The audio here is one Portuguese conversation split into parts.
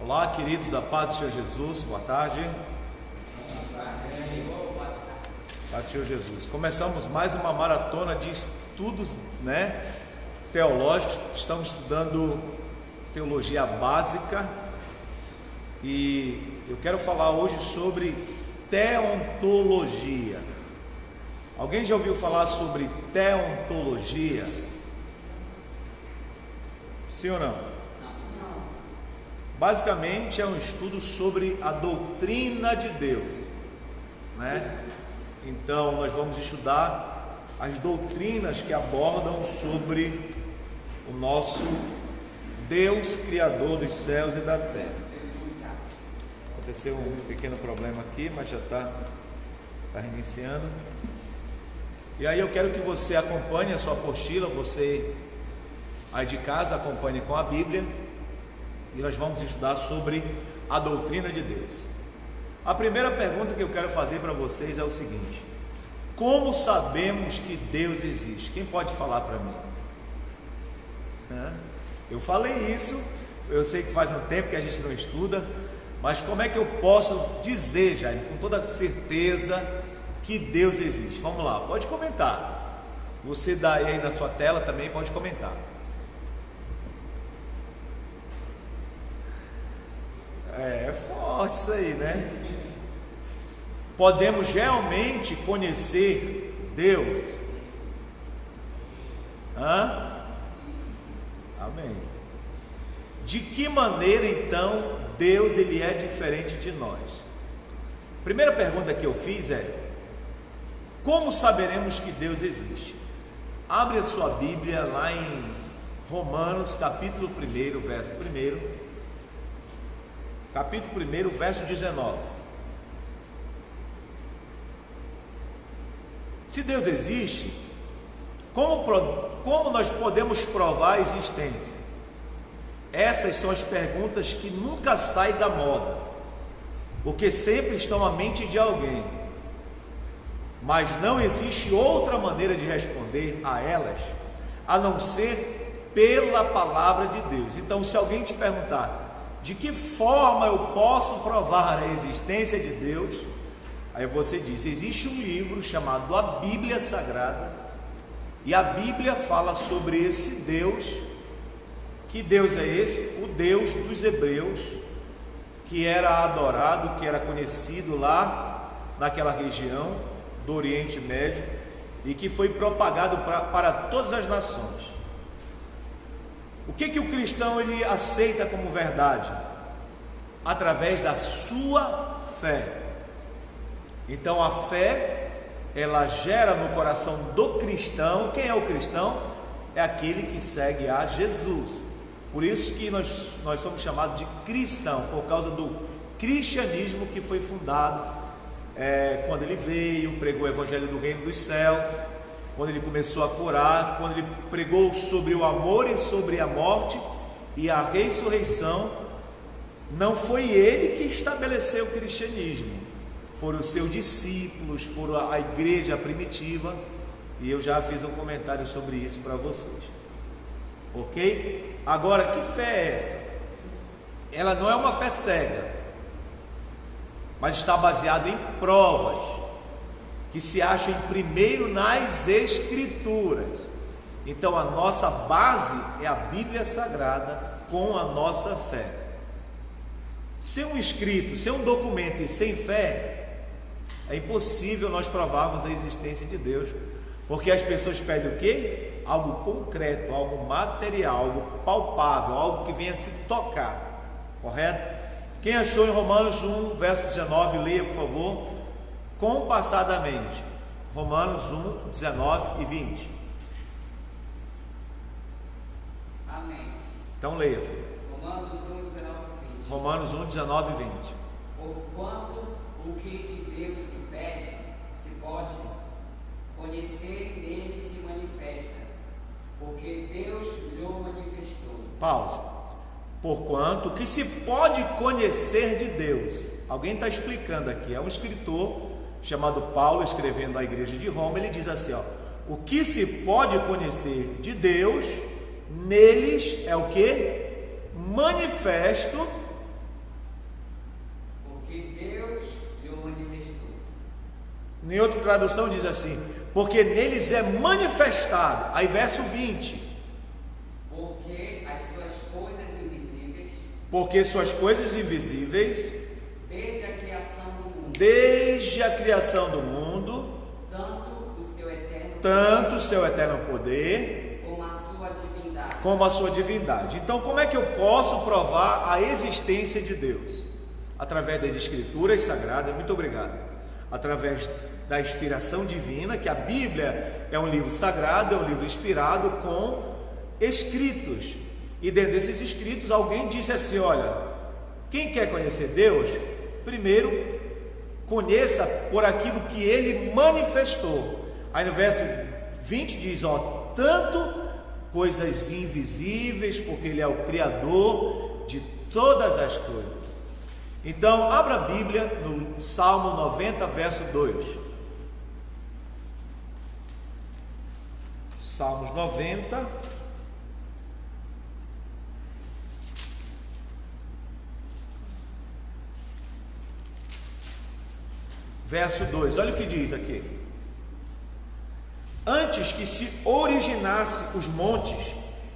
Olá, queridos, a paz do Senhor Jesus, boa tarde. Paz do Senhor Jesus. Começamos mais uma maratona de estudos, teológicos. Estamos estudando teologia básica e eu quero falar hoje sobre teontologia. Alguém já ouviu falar sobre teontologia? Sim ou não? Basicamente é um estudo sobre a doutrina de Deus, Então nós vamos estudar as doutrinas que abordam sobre o nosso Deus Criador dos céus e da terra. Aconteceu um pequeno problema aqui, mas já está reiniciando. E aí eu quero que você acompanhe a sua apostila, você aí de casa acompanhe com a Bíblia. E nós vamos estudar sobre a doutrina de Deus. A primeira pergunta que eu quero fazer para vocês é o seguinte: como sabemos que Deus existe? Quem pode falar para mim? Eu falei isso, eu sei que faz um tempo que a gente não estuda, mas como é que eu posso dizer, Jair, com toda certeza, que Deus existe? Vamos lá, pode comentar. Você daí aí na sua tela também pode comentar. É forte isso aí, Podemos realmente conhecer Deus? Amém. De que maneira então Deus ele é diferente de nós? Primeira pergunta que eu fiz é: como saberemos que Deus existe? Abre a sua Bíblia lá em Romanos capítulo 1, verso 1. Capítulo 1, verso 19. Se Deus existe, como nós podemos provar a existência? Essas são as perguntas que nunca saem da moda, porque sempre estão à mente de alguém. Mas não existe outra maneira de responder a elas, a não ser pela palavra de Deus. Então, se alguém te perguntar: de que forma eu posso provar a existência de Deus? Aí você diz: existe um livro chamado a Bíblia Sagrada, e a Bíblia fala sobre esse Deus. Que Deus é esse? O Deus dos hebreus, que era adorado, que era conhecido lá naquela região do Oriente Médio, e que foi propagado para todas as nações. O que o cristão ele aceita como verdade? Através da sua fé. Então a fé, ela gera no coração do cristão. Quem é o cristão? É aquele que segue a Jesus. Por isso que nós somos chamados de cristão, por causa do cristianismo que foi fundado quando ele veio, pregou o evangelho do reino dos céus, quando ele começou a curar, quando ele pregou sobre o amor e sobre a morte e a ressurreição. Não foi ele que estabeleceu o cristianismo, foram os seus discípulos, foram a igreja primitiva, e eu já fiz um comentário sobre isso para vocês, ok? Agora, que fé é essa? Ela não é uma fé cega, mas está baseada em provas que se acham primeiro nas Escrituras. Então a nossa base é a Bíblia Sagrada com a nossa fé. Sem um escrito, sem um documento e sem fé, é impossível nós provarmos a existência de Deus, porque as pessoas pedem o quê? Algo concreto, algo material, algo palpável, algo que venha se tocar, correto? Quem achou em Romanos 1, verso 19, leia por favor, compassadamente. Romanos 1, 19 e 20. Amém. Então leia, filho. Romanos 1, 19 e 20. Romanos 1, 19 e 20. Porquanto o que de Deus se pede, se pode conhecer, nele se manifesta, porque Deus lhe manifestou. Pausa. Porquanto o que se pode conhecer de Deus. Alguém está explicando aqui, é um escritor chamado Paulo, escrevendo à igreja de Roma. Ele diz assim, o que se pode conhecer de Deus, neles é o que? Manifesto Em outra tradução diz assim: porque neles é manifestado. Aí verso 20. Porque as suas coisas invisíveis. Porque suas coisas invisíveis. Desde a criação do mundo. Desde a criação do mundo. Tanto o seu eterno poder. Como a sua divindade. Então, como é que eu posso provar a existência de Deus? Através das Escrituras Sagradas. Muito obrigado. Através da inspiração divina, que a Bíblia é um livro sagrado, é um livro inspirado com escritos. E dentro desses escritos, alguém disse assim: olha, quem quer conhecer Deus, primeiro conheça por aquilo que Ele manifestou. Aí no verso 20 diz: ó, tanto coisas invisíveis, porque Ele é o Criador de todas as coisas. Então, abra a Bíblia no Salmo 90, verso 2. Salmos 90, verso 2. Olha o que diz aqui: antes que se originasse os montes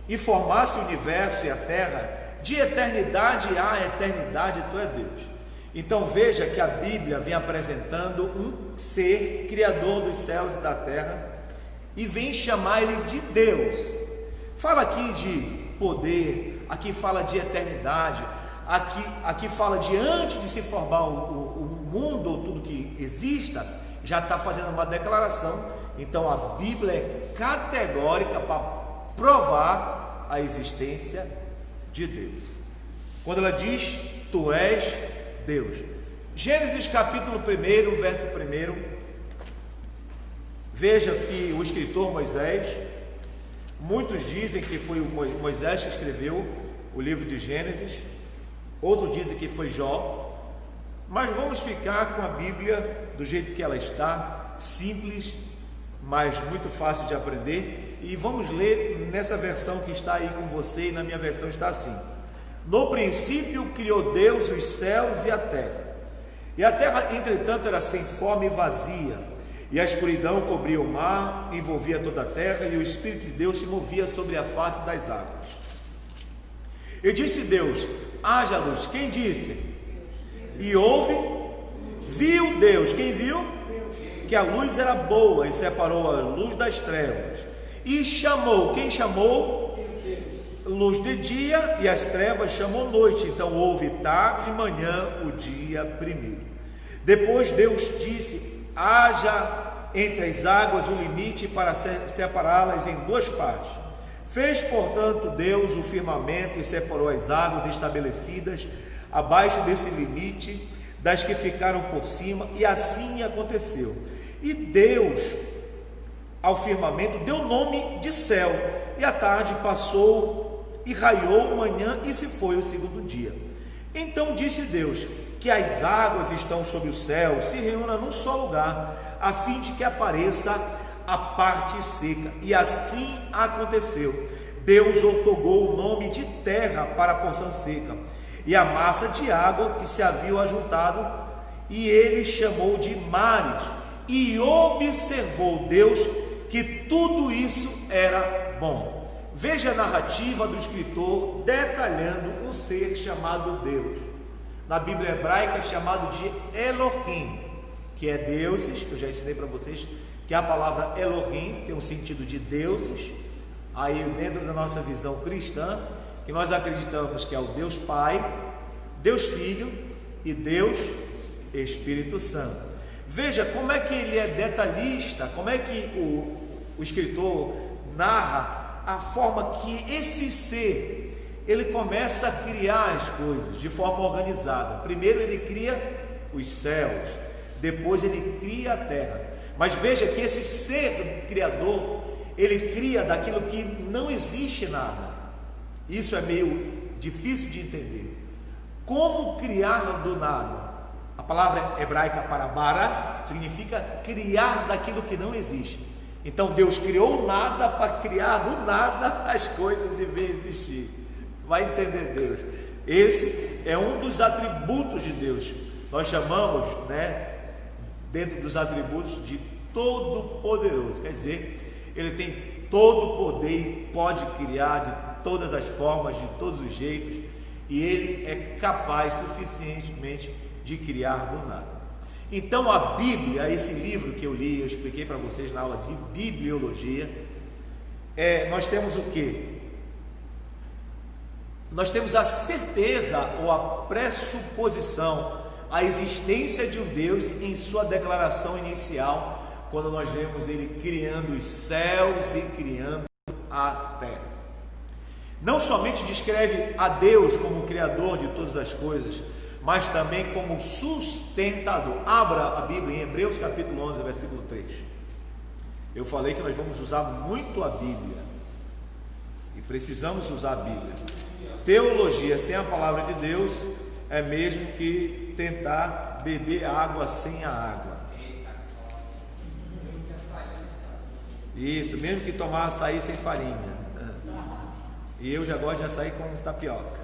e formasse o universo e a terra, de eternidade a eternidade, tu é Deus. Então veja que a Bíblia vem apresentando um ser criador dos céus e da terra e vem chamar ele de Deus. Fala aqui de poder, aqui fala de eternidade, aqui fala de antes de se formar o mundo ou tudo que exista, já está fazendo uma declaração. Então a Bíblia é categórica para provar a existência de Deus. Quando ela diz: tu és Deus. Gênesis capítulo 1, verso 1. Veja que o escritor Moisés, muitos dizem que foi o Moisés que escreveu o livro de Gênesis, outros dizem que foi Jó, mas vamos ficar com a Bíblia do jeito que ela está, simples, mas muito fácil de aprender, e vamos ler nessa versão que está aí com você, e na minha versão está assim: no princípio criou Deus os céus e a terra, entretanto era sem forma e vazia, e a escuridão cobria o mar, envolvia toda a terra, e o Espírito de Deus se movia sobre a face das águas. E disse Deus: haja luz. Quem disse? E houve. Viu Deus. Quem viu? Que a luz era boa, e separou a luz das trevas. E chamou. Quem chamou? Luz de dia, e as trevas chamou noite. Então houve tarde e manhã o dia primeiro. Depois Deus disse: haja entre as águas o limite para separá-las em duas partes. Fez, portanto, Deus o firmamento e separou as águas estabelecidas abaixo desse limite das que ficaram por cima, e assim aconteceu. E Deus ao firmamento deu nome de céu, e a tarde passou e raiou manhã, e se foi o segundo dia. Então disse Deus: que as águas estão sobre o céu se reúnam num só lugar, a fim de que apareça a parte seca. E assim aconteceu. Deus outorgou o nome de terra para a porção seca, e a massa de água que se havia ajuntado, e ele chamou de mares. E observou Deus que tudo isso era bom. Veja a narrativa do escritor detalhando um ser chamado Deus. Na Bíblia hebraica é chamado de Elohim, que é deuses. Eu já ensinei para vocês que a palavra Elohim tem um sentido de deuses. Aí dentro da nossa visão cristã, que nós acreditamos que é o Deus Pai, Deus Filho e Deus Espírito Santo. Veja como é que ele é detalhista, como é que o escritor narra a forma que esse ser ele começa a criar as coisas de forma organizada. Primeiro ele cria os céus, depois ele cria a terra. Mas veja que esse ser criador, ele cria daquilo que não existe nada. Isso é meio difícil de entender. Como criar do nada? A palavra hebraica para bara significa criar daquilo que não existe. Então Deus criou o nada para criar do nada as coisas e ver existir. Vai entender Deus. Esse é um dos atributos de Deus. Nós chamamos, dentro dos atributos de Todo-Poderoso. Quer dizer, ele tem todo o poder e pode criar de todas as formas, de todos os jeitos, e ele é capaz suficientemente de criar do nada. Então a Bíblia, esse livro que eu li, eu expliquei para vocês na aula de bibliologia, nós temos o quê? Nós temos a certeza ou a pressuposição, a existência de um Deus em sua declaração inicial, quando nós vemos ele criando os céus e criando a terra. Não somente descreve a Deus como o Criador de todas as coisas, mas também como sustentador. Abra a Bíblia em Hebreus capítulo 11, versículo 3. Eu falei que nós vamos usar muito a Bíblia, e precisamos usar a Bíblia. Teologia sem a palavra de Deus é mesmo que tentar beber água sem a água. Isso, mesmo que tomar açaí sem farinha. E eu já gosto de açaí com tapioca.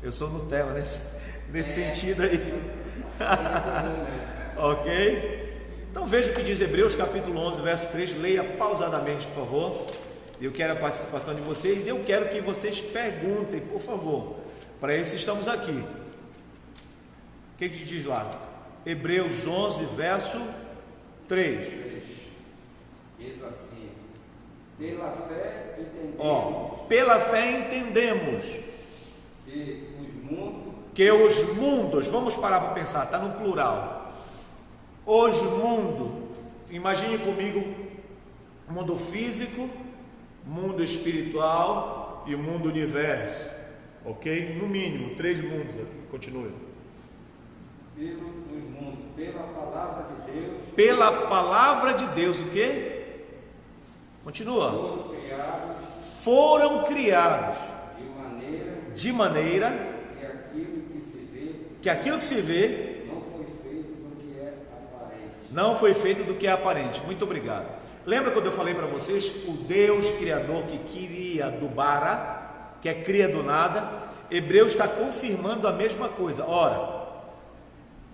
Eu sou Nutella nesse sentido aí. Ok? Então veja o que diz Hebreus capítulo 11, verso 3. Leia pausadamente, por favor. Eu quero a participação de vocês. Eu quero que vocês perguntem, por favor. Para isso estamos aqui. O que diz lá? Hebreus 11, verso 3. Diz assim: pela fé entendemos. Pela fé entendemos que os mundos, vamos parar para pensar, está no plural. Os mundos, imagine comigo, mundo físico, mundo espiritual e mundo universo, ok? No mínimo, 3 mundos aqui, continue. Os mundos, pela palavra de Deus. Pela palavra de Deus, o quê? Continua. Foram criados de maneira que aquilo que se vê não foi feito do que é aparente. Muito obrigado. Lembra quando eu falei para vocês o Deus Criador que cria do bara, que é cria do nada? Hebreus está confirmando a mesma coisa. Ora,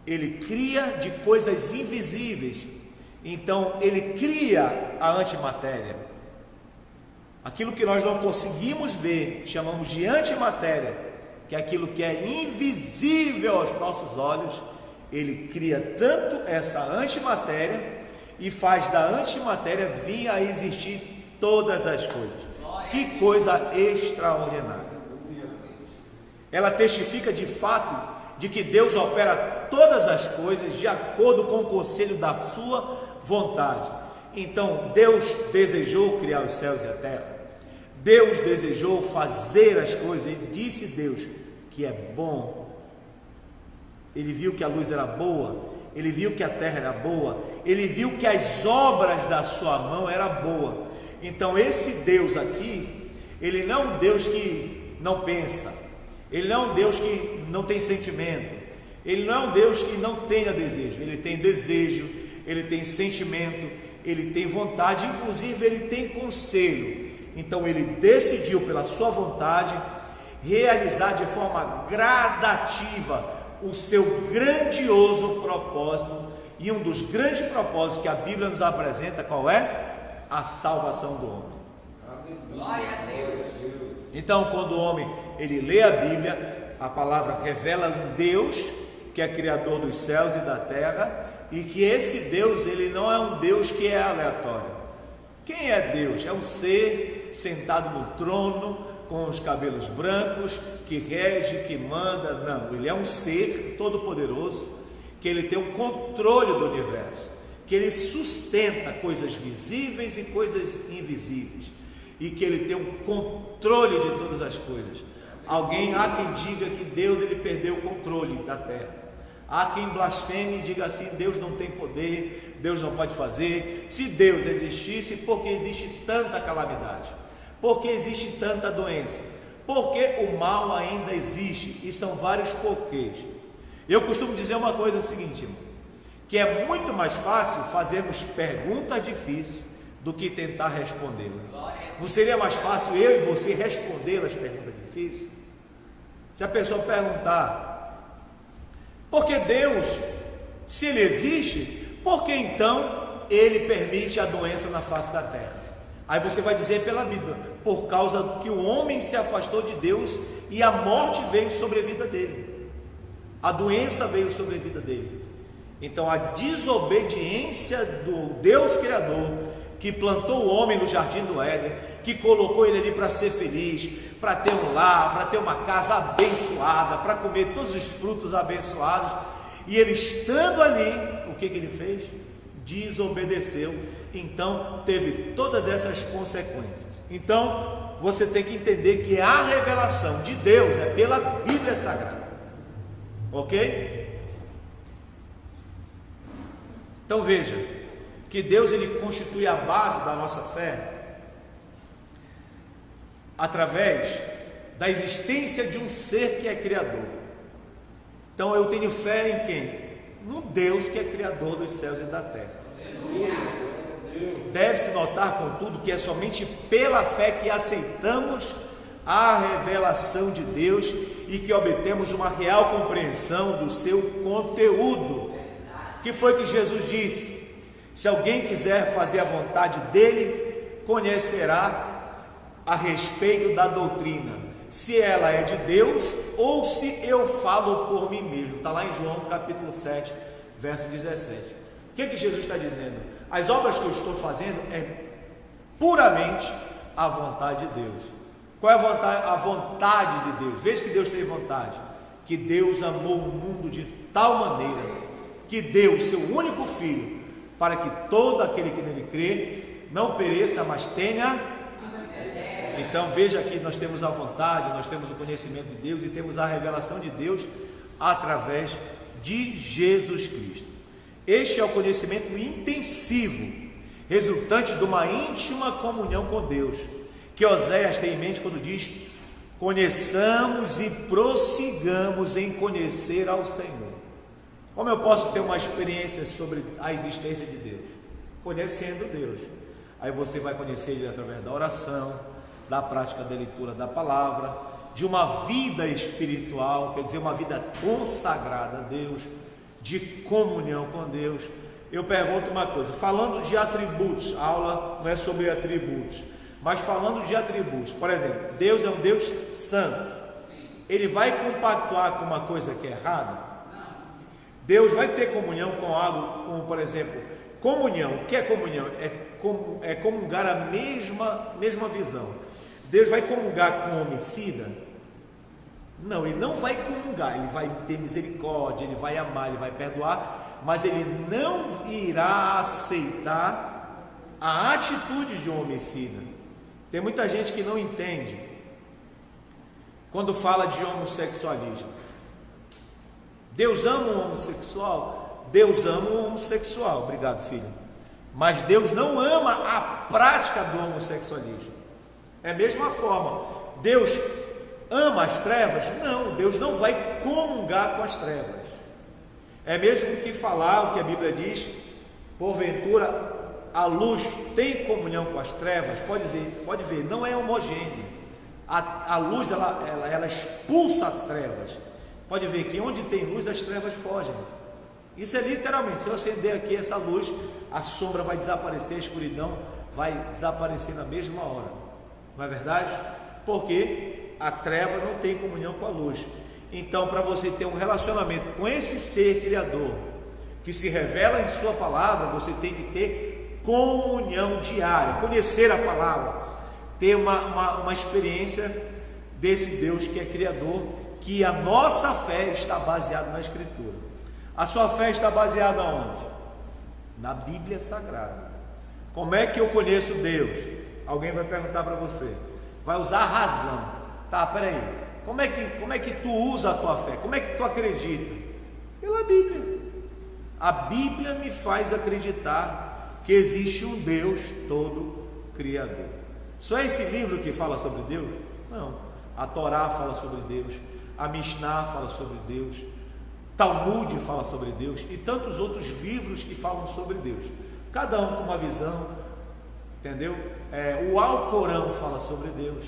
ele cria de coisas invisíveis. Então ele cria a antimatéria. Aquilo que nós não conseguimos ver, chamamos de antimatéria, que é aquilo que é invisível aos nossos olhos. Ele cria tanto essa antimatéria e faz da antimatéria vir a existir todas as coisas. Que coisa extraordinária! Ela testifica de fato de que Deus opera todas as coisas de acordo com o conselho da sua vontade. Então Deus desejou criar os céus e a terra. Deus desejou fazer as coisas. Ele disse Deus que é bom. Ele viu que a luz era boa, ele viu que a terra era boa, ele viu que as obras da sua mão eram boas. Então esse Deus aqui, ele não é um Deus que não pensa, ele não é um Deus que não tem sentimento, ele não é um Deus que não tenha desejo. Ele tem desejo, ele tem sentimento, ele tem vontade, inclusive ele tem conselho. Então ele decidiu pela sua vontade realizar de forma gradativa o seu grandioso propósito. E um dos grandes propósitos que a Bíblia nos apresenta, qual é? A salvação do homem. Glória a Deus. Então quando o homem ele lê a Bíblia, a palavra revela um Deus que é criador dos céus e da terra, e que esse Deus, ele não é um Deus que é aleatório. Quem é Deus? É um ser sentado no trono, com os cabelos brancos, que rege, que manda. Não, ele é um ser todo-poderoso, que ele tem um controle do universo, que ele sustenta coisas visíveis e coisas invisíveis, e que ele tem um controle de todas as coisas. Há quem diga que Deus ele perdeu o controle da terra. Há quem blasfeme e diga assim: Deus não tem poder, Deus não pode fazer. Se Deus existisse, por que existe tanta calamidade? Por que existe tanta doença? Porque o mal ainda existe, e são vários porquês. Eu costumo dizer uma coisa seguinte, irmão, que é muito mais fácil fazermos perguntas difíceis do que tentar respondê-las. Não seria mais fácil eu e você responder as perguntas difíceis? Se a pessoa perguntar: porque Deus, se Ele existe, Por que então ele permite a doença na face da terra? Aí você vai dizer pela Bíblia, por causa que o homem se afastou de Deus e a morte veio sobre a vida dele, a doença veio sobre a vida dele. Então a desobediência do Deus Criador, que plantou o homem no jardim do Éden, que colocou ele ali para ser feliz, para ter um lar, para ter uma casa abençoada, para comer todos os frutos abençoados, e ele estando ali, o que ele fez? Desobedeceu. Então teve todas essas consequências. Então você tem que entender que a revelação de Deus é pela Bíblia Sagrada, ok? Então veja que Deus ele constitui a base da nossa fé através da existência de um ser que é criador. Então eu tenho fé em quem? No Deus que é criador dos céus e da terra. Deve-se notar, contudo, que é somente pela fé que aceitamos a revelação de Deus e que obtemos uma real compreensão do seu conteúdo. Que foi que Jesus disse? Se alguém quiser fazer a vontade dele, conhecerá a respeito da doutrina, se ela é de Deus ou se eu falo por mim mesmo. Está lá em João capítulo 7, verso 17. O que Jesus está dizendo? As obras que eu estou fazendo é puramente a vontade de Deus. Qual é a vontade? A vontade de Deus. Veja que Deus tem vontade. Que Deus amou o mundo de tal maneira que deu o seu único Filho, para que todo aquele que nele crê não pereça, mas tenha. Então veja que nós temos a vontade, nós temos o conhecimento de Deus e temos a revelação de Deus através de Jesus Cristo. Este é o conhecimento intensivo, resultante de uma íntima comunhão com Deus, que Oséias tem em mente quando diz: conheçamos e prossigamos em conhecer ao Senhor. Como eu posso ter uma experiência sobre a existência de Deus? Conhecendo Deus. Aí você vai conhecer Ele através da oração, da prática da leitura da palavra, de uma vida espiritual, quer dizer, uma vida consagrada a Deus, de comunhão com Deus. Eu pergunto uma coisa, falando de atributos, a aula não é sobre atributos, mas falando de atributos, por exemplo, Deus é um Deus santo, Ele vai compactuar com uma coisa que é errada? Deus vai ter comunhão com algo, como por exemplo, comunhão. O que é comunhão? É comungar a mesma visão. Deus vai comungar com o homicida? Não, Ele não vai comungar, Ele vai ter misericórdia, Ele vai amar, Ele vai perdoar, mas Ele não irá aceitar a atitude de um homicida. Tem muita gente que não entende quando fala de homossexualismo. Deus ama o homossexual? Deus ama o homossexual, obrigado filho, mas Deus não ama a prática do homossexualismo. É a mesma forma, Deus ama as trevas? Não, Deus não vai comungar com as trevas. É mesmo que falar o que a Bíblia diz, porventura a luz tem comunhão com as trevas? Pode ver, não é homogêneo. A luz ela expulsa as trevas. Pode ver que onde tem luz as trevas fogem. Isso é literalmente, se eu acender aqui essa luz, a sombra vai desaparecer, a escuridão vai desaparecer na mesma hora. Não é verdade? Porque a treva não tem comunhão com a luz. Então, para você ter um relacionamento com esse ser criador, que se revela em sua palavra, você tem que ter comunhão diária, conhecer a palavra, ter uma experiência desse Deus que é criador, que a nossa fé está baseada na Escritura. A sua fé está baseada onde? Na Bíblia Sagrada. Como é que eu conheço Deus? Alguém vai perguntar para você, vai usar a razão. Tá, peraí, como é que tu usa a tua fé? Como é que tu acredita? Pela Bíblia. A Bíblia me faz acreditar que existe um Deus todo criador. Só esse livro que fala sobre Deus? Não. A Torá fala sobre Deus, a Mishnah fala sobre Deus, Talmud fala sobre Deus e tantos outros livros que falam sobre Deus, cada um com uma visão, entendeu? O Alcorão fala sobre Deus.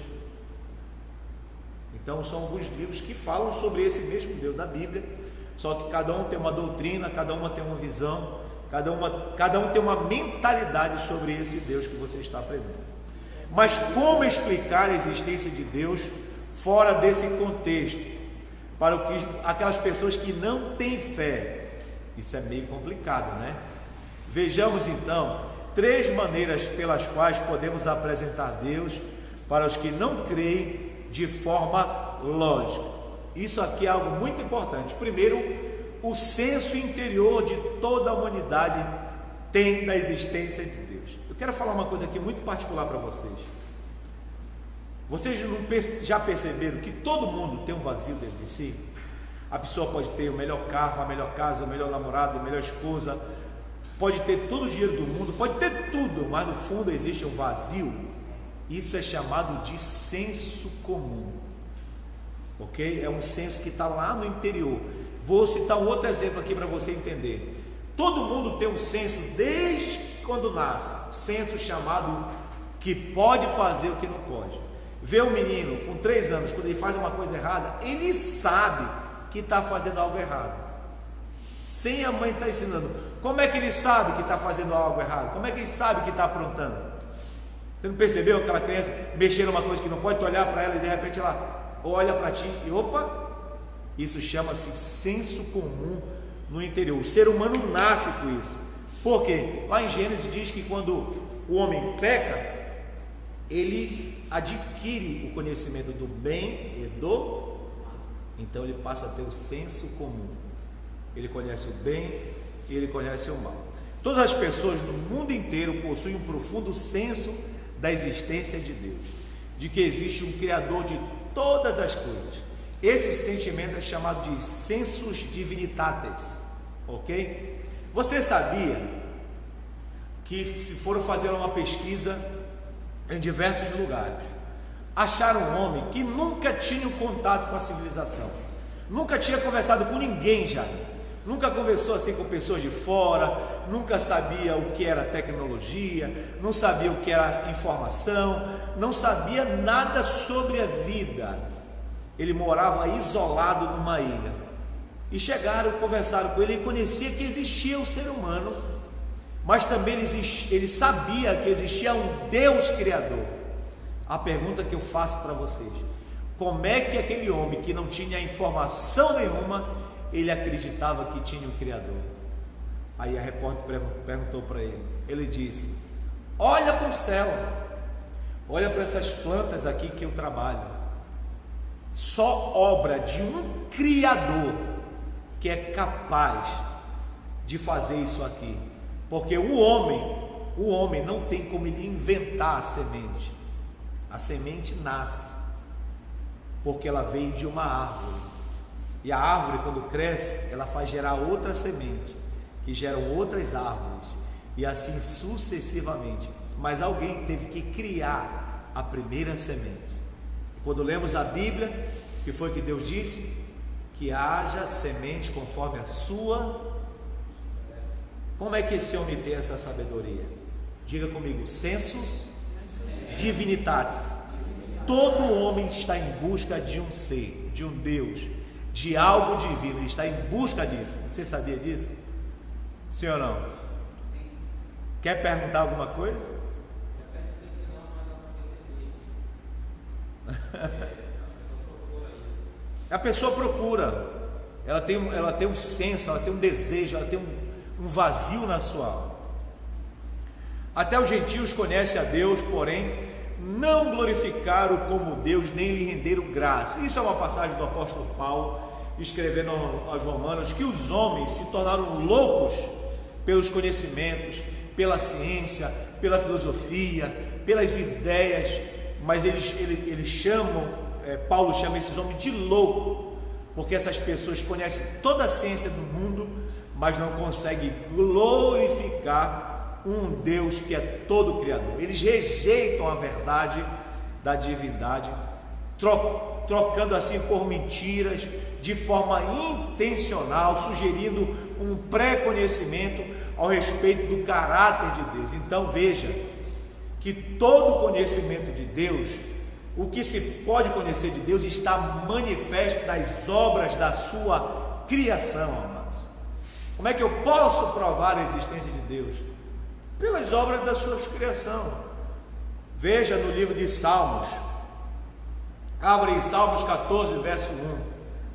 Então são alguns livros que falam sobre esse mesmo Deus da Bíblia, só que cada um tem uma doutrina, cada uma tem uma visão, Cada um tem uma mentalidade sobre esse Deus que você está aprendendo. Mas como explicar a existência de Deus fora desse contexto, para aquelas pessoas que não têm fé? Isso é meio complicado, né? Vejamos então 3 maneiras pelas quais podemos apresentar Deus para os que não creem de forma lógica. Isso aqui é algo muito importante. Primeiro, o senso interior de toda a humanidade tem da existência de Deus. Eu quero falar uma coisa aqui muito particular para vocês. Vocês já perceberam que todo mundo tem um vazio dentro de si? A pessoa pode ter o melhor carro, a melhor casa, o melhor namorado, a melhor esposa, pode ter todo o dinheiro do mundo, pode ter tudo, mas no fundo existe um vazio. Isso é chamado de senso comum, ok? É um senso que está lá no interior. Vou citar um outro exemplo aqui para você entender. Todo mundo tem um senso desde quando nasce, senso chamado que pode fazer o que não pode. Vê um menino com 3 anos, quando ele faz uma coisa errada, ele sabe que está fazendo algo errado, sem a mãe estar ensinando. Como é que ele sabe que está fazendo algo errado? Como é que ele sabe que está aprontando? Você não percebeu aquela criança mexer numa coisa que não pode? Tu olhar para ela e de repente ela olha para ti e opa, isso chama-se senso comum no interior. O ser humano nasce com isso. Por quê? Lá em Gênesis diz que quando o homem peca, ele adquire o conhecimento do bem e do... Então ele passa a ter o senso comum. Ele conhece o bem e ele conhece o mal. Todas as pessoas no mundo inteiro possuem um profundo senso da existência de Deus, de que existe um Criador de todas as coisas. Esse sentimento é chamado de sensus divinitatis, ok? Você sabia que foram fazer uma pesquisa em diversos lugares, acharam um homem que nunca tinha contato com a civilização, nunca tinha conversado com ninguém já, nunca conversou assim com pessoas de fora, nunca sabia o que era tecnologia, não sabia o que era informação, não sabia nada sobre a vida. Ele morava isolado numa ilha, e chegaram, conversaram com ele e conhecia que existia o ser humano, mas também ele sabia que existia um Deus Criador. A pergunta que eu faço para vocês: como é que aquele homem que não tinha informação nenhuma, ele acreditava que tinha um Criador? Aí a repórter perguntou para ele, ele disse: olha para o céu, olha para essas plantas aqui que eu trabalho, só obra de um Criador que é capaz de fazer isso aqui, porque o homem não tem como ele inventar a semente nasce, porque ela veio de uma árvore, e a árvore quando cresce, ela faz gerar outra semente, que geram outras árvores, e assim sucessivamente, mas alguém teve que criar a primeira semente. Quando lemos a Bíblia, o que foi que Deus disse? Que haja semente conforme a sua... Como é que esse homem tem essa sabedoria? Diga comigo: sensus divinitatis. Todo homem está em busca de um ser, de um Deus, de algo divino. Ele está em busca disso. Você sabia disso? Sim ou não? Quer perguntar alguma coisa? A pessoa procura, ela tem um senso, ela tem um desejo, ela tem um vazio na sua alma. Até os gentios conhecem a Deus, porém não glorificaram como Deus, nem lhe renderam graça. Isso é uma passagem do apóstolo Paulo, escrevendo aos Romanos, que os homens se tornaram loucos pelos conhecimentos, pela ciência, pela filosofia, pelas ideias, mas eles chamam, Paulo chama esses homens de louco, porque essas pessoas conhecem toda a ciência do mundo, mas não conseguem glorificar um Deus que é todo criador. Eles rejeitam a verdade da divindade, trocando assim por mentiras, de forma intencional, sugerindo um pré-conhecimento ao respeito do caráter de Deus. Então veja que todo conhecimento de Deus, o que se pode conhecer de Deus, está manifesto nas obras da sua criação, amados. Como é que eu posso provar a existência de Deus? Pelas obras da sua criação. Veja no livro de Salmos. Abre em Salmos 14, verso 1.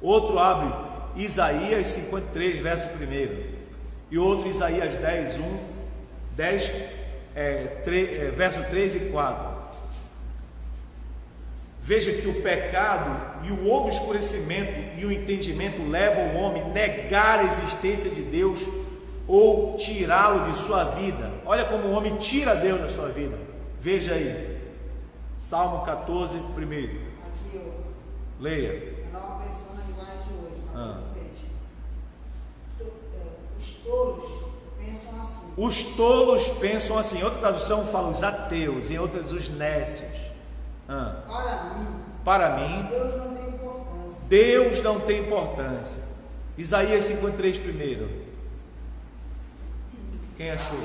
Outro abre Isaías 53, verso 1. E outro Isaías 10, 1, verso 3 e 4. Veja que o pecado e o obscurecimento e o entendimento levam o homem a negar a existência de Deus ou tirá-lo de sua vida. Olha como o homem tira Deus da sua vida. Veja aí, Salmo 14, 1. Aqui, Leia. a nova versão na linguagem de hoje, os tolos pensam assim. Os tolos pensam assim. Em outra tradução fala os ateus, em outras os nécios. Para mim, Deus não tem importância. Deus não tem importância. Isaías 53, 1. Quem achou?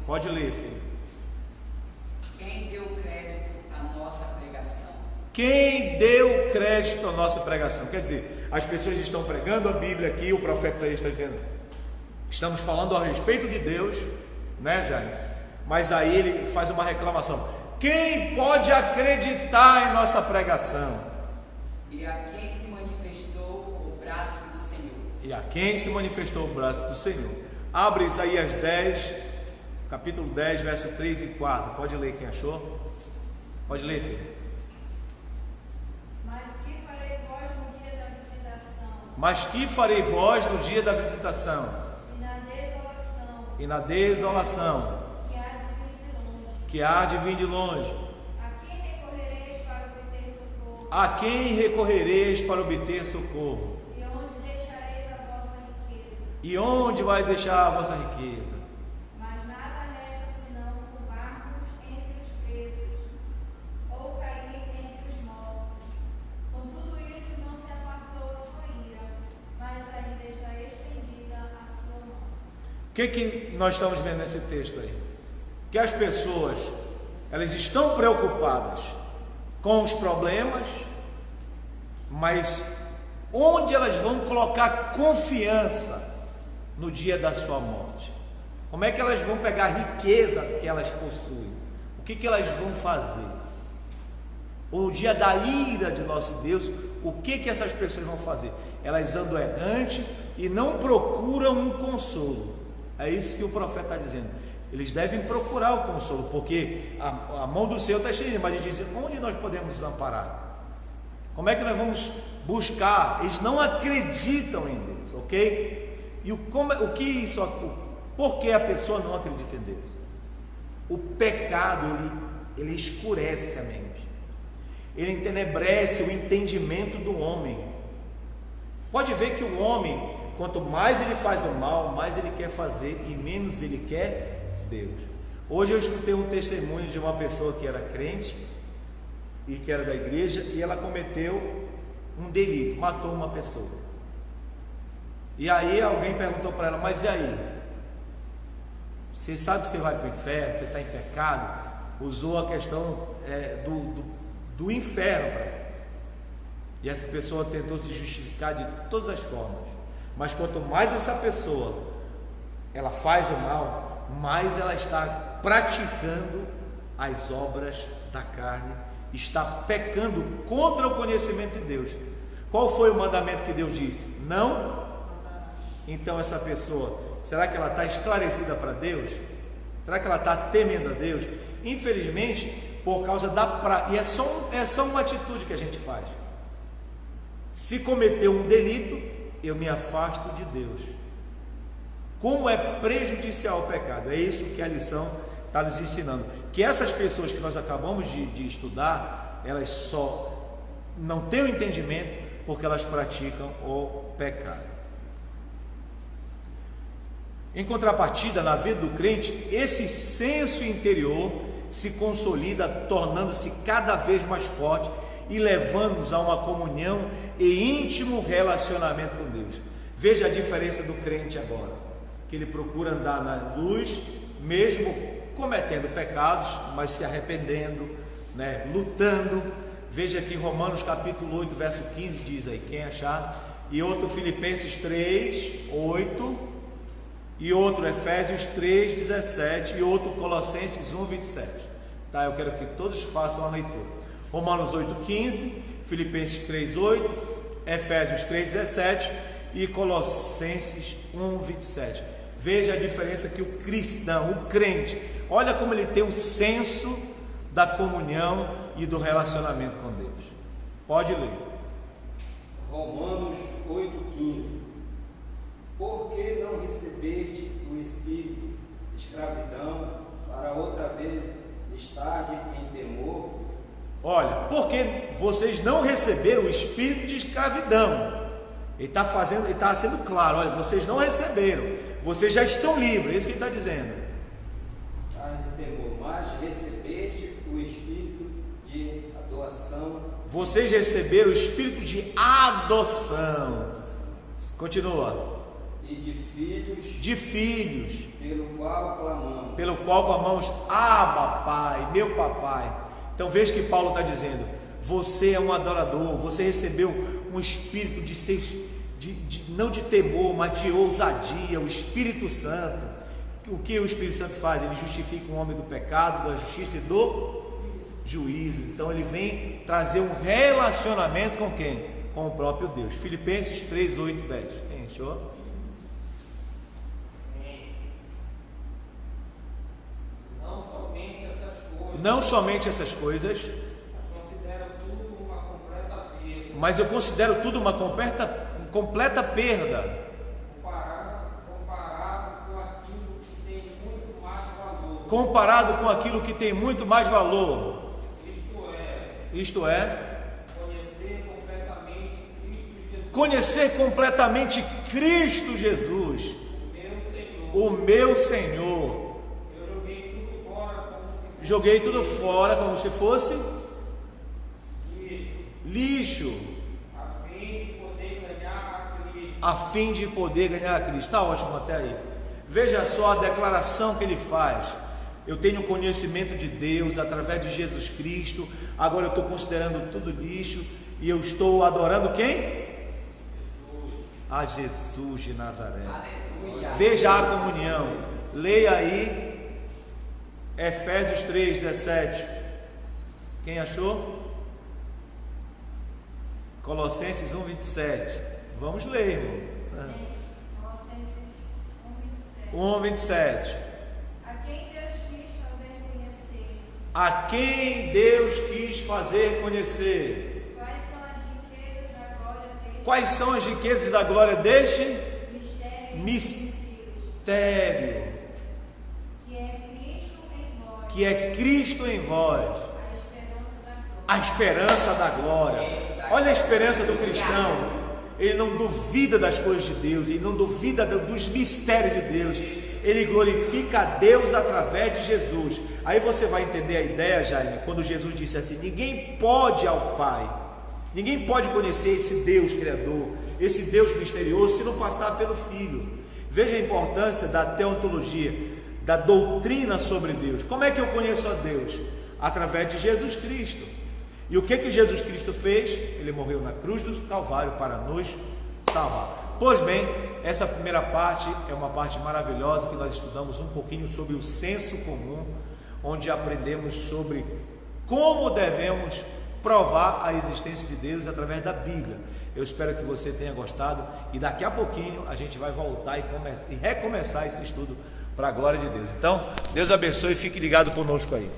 Pode ler, filho. Quem deu crédito à nossa pregação? Quem deu crédito à nossa pregação? Quer dizer, as pessoas estão pregando a Bíblia aqui, o profeta Isaías está dizendo, estamos falando a respeito de Deus, né, Jair? Mas aí ele faz uma reclamação. Quem pode acreditar em nossa pregação? E a quem se manifestou o braço do Senhor? E a quem se manifestou o braço do Senhor? Abre Isaías 10, capítulo 10, verso 3 e 4. Pode ler, quem achou? Pode ler, filho. Mas que farei vós no dia da visitação? Mas que farei vós no dia da visitação? E na desolação, E na desolação, que há de vir de longe? que há de vir de longe. A quem recorrereis para obter socorro? A quem recorrereis para obter socorro? E onde deixareis a vossa riqueza? E onde vai deixar a vossa riqueza? Mas nada resta senão curvar-nos entre os presos, ou cair entre os mortos. Com tudo isso não se apartou a sua ira, mas ainda está estendida a sua mão. O que nós estamos vendo nesse texto aí? Que as pessoas, elas estão preocupadas com os problemas, mas onde elas vão colocar confiança no dia da sua morte? Como é que elas vão pegar a riqueza que elas possuem? O que elas vão fazer? Ou no dia da ira de nosso Deus, o que essas pessoas vão fazer? Elas andam errante e não procuram um consolo. É isso que o profeta está dizendo. Eles devem procurar o consolo, porque a mão do Senhor está estendida, mas ele diz, onde nós podemos nos amparar? Como é que nós vamos buscar? Eles não acreditam em Deus, ok? E por que a pessoa não acredita em Deus? O pecado, ele escurece a mente, ele entenebrece o entendimento do homem. Pode ver que o homem, quanto mais ele faz o mal, mais ele quer fazer e menos ele quer Deus. Hoje eu escutei um testemunho de uma pessoa que era crente e que era da igreja, e ela cometeu um delito, matou uma pessoa. E aí alguém perguntou para ela, mas e aí? Você sabe que você vai para o inferno, você está em pecado? Usou a questão do inferno para ela. E essa pessoa tentou se justificar de todas as formas. Mas quanto mais essa pessoa ela faz o mal, mais ela está praticando as obras da carne, está pecando contra o conhecimento de Deus. Qual foi o mandamento que Deus disse? Não? Então essa pessoa, será que ela está esclarecida para Deus? Será que ela está temendo a Deus? Infelizmente, por causa e é só uma atitude que a gente faz. Se cometeu um delito, eu me afasto de Deus. Como é prejudicial o pecado? É isso que a lição está nos ensinando. Que essas pessoas que nós acabamos de estudar, elas só não têm o entendimento porque elas praticam o pecado. Em contrapartida, na vida do crente, esse senso interior se consolida, tornando-se cada vez mais forte e levando-nos a uma comunhão e íntimo relacionamento com Deus. Veja a diferença do crente agora, que ele procura andar na luz, mesmo cometendo pecados, mas se arrependendo, né, lutando. Veja aqui Romanos capítulo 8, verso 15, diz aí, quem achar, e outro Filipenses 3, 8, e outro Efésios 3:17 e outro Colossenses 1:27. Tá? Eu quero que todos façam a leitura. Romanos 8:15, Filipenses 3:8, Efésios 3:17 e Colossenses 1:27. Veja a diferença que o cristão, o crente, olha como ele tem um senso da comunhão e do relacionamento com Deus. Pode ler. Romanos 8,15. Por que não recebeste o espírito de escravidão para outra vez estar em temor? Olha, porque vocês não receberam o espírito de escravidão. Ele está sendo claro, olha, vocês não receberam, vocês já estão livres, é isso que ele está dizendo. Em temor, mas recebeste o espírito de adoção. Vocês receberam o espírito de adoção. Continua. E de filhos. De filhos. Pelo qual clamamos. Abba, Pai, meu papai. Então veja que Paulo está dizendo: você é um adorador, você recebeu um espírito de ser, não de temor, mas de ousadia, o Espírito Santo. O que o Espírito Santo faz? Ele justifica o homem do pecado, da justiça e do juízo. Então ele vem trazer um relacionamento com quem? Com o próprio Deus. Filipenses 3:8-10. Quem achou? Não somente essas coisas, mas eu considero tudo uma completa perda, comparado com aquilo que tem muito mais valor. Isto é, conhecer completamente Cristo Jesus, o meu Senhor. Joguei tudo fora como se fosse lixo, a fim de poder ganhar a Cristo. Está ótimo até aí. Veja só a declaração que ele faz: eu tenho conhecimento de Deus através de Jesus Cristo, agora eu estou considerando tudo lixo e eu estou adorando quem? A Jesus de Nazaré. Aleluia. Veja a comunhão. Leia aí Efésios 3:17. Quem achou? Colossenses 1:27. Vamos ler, irmão. Colossenses 1:27. 1:27. A quem Deus quis fazer conhecer. A quem Deus quis fazer conhecer. Quais são as riquezas da glória deste mistério? Que é Cristo em vós, a esperança da glória. Olha a esperança do cristão. Ele não duvida das coisas de Deus, ele não duvida dos mistérios de Deus, ele glorifica a Deus através de Jesus. Aí você vai entender a ideia, Jaime, quando Jesus disse assim: ninguém pode ao Pai, ninguém pode conhecer esse Deus criador, esse Deus misterioso, se não passar pelo Filho. Veja a importância da teontologia, da doutrina sobre Deus. Como é que eu conheço a Deus? Através de Jesus Cristo. E o que Jesus Cristo fez? Ele morreu na cruz do Calvário para nos salvar. Pois bem, essa primeira parte é uma parte maravilhosa, que nós estudamos um pouquinho sobre o senso comum, onde aprendemos sobre como devemos provar a existência de Deus através da Bíblia. Eu espero que você tenha gostado, e daqui a pouquinho a gente vai voltar e recomeçar esse estudo para a glória de Deus. Então, Deus abençoe e fique ligado conosco aí.